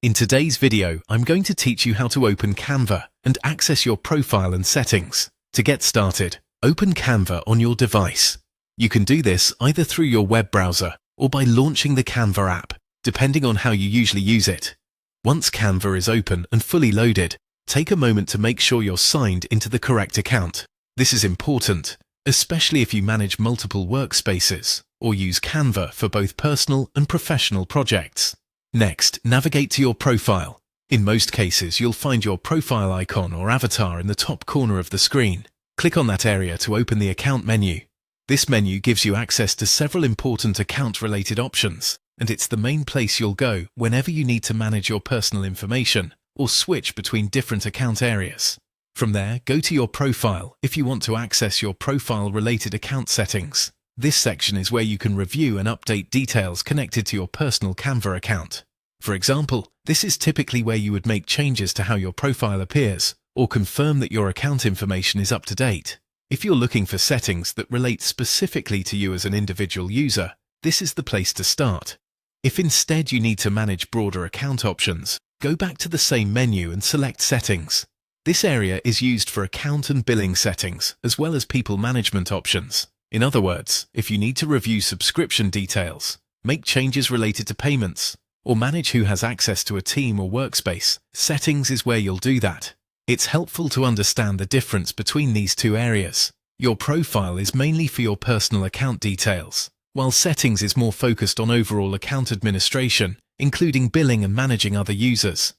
In today's video, I'm going to teach you how to open Canva and access your profile and settings. To get started, open Canva on your device. You can do this either through your web browser or by launching the Canva app, depending on how you usually use it. Once Canva is open and fully loaded, take a moment to make sure you're signed into the correct account. This is important, especially if you manage multiple workspaces or use Canva for both personal and professional projects. Next, navigate to your profile. In most cases, you'll find your profile icon or avatar in the top corner of the screen. Click on that area to open the account menu. This menu gives you access to several important account-related options, and it's the main place you'll go whenever you need to manage your personal information or switch between different account areas. From there, go to your profile if you want to access your profile-related account settings. This section is where you can review and update details connected to your personal Canva account. For example, this is typically where you would make changes to how your profile appears or confirm that your account information is up to date. If you're looking for settings that relate specifically to you as an individual user, this is the place to start. If instead you need to manage broader account options, go back to the same menu and select Settings. This area is used for account and billing settings, as well as people management options. In other words, if you need to review subscription details, make changes related to payments, or manage who has access to a team or workspace, Settings is where you'll do that. It's helpful to understand the difference between these two areas. Your profile is mainly for your personal account details, while Settings is more focused on overall account administration, including billing and managing other users.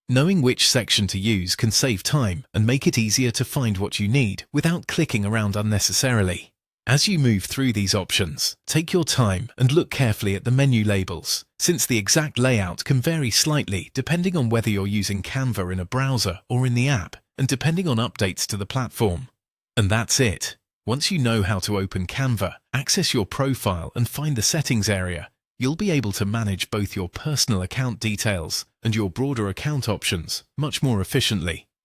Knowing which section to use can save time and make it easier to find what you need without clicking around unnecessarily. As you move through these options, take your time and look carefully at the menu labels, since the exact layout can vary slightly depending on whether you're using Canva in a browser or in the app, and depending on updates to the platform. And that's it. Once you know how to open Canva, access your profile and find the settings area, you'll be able to manage both your personal account details and your broader account options much more efficiently.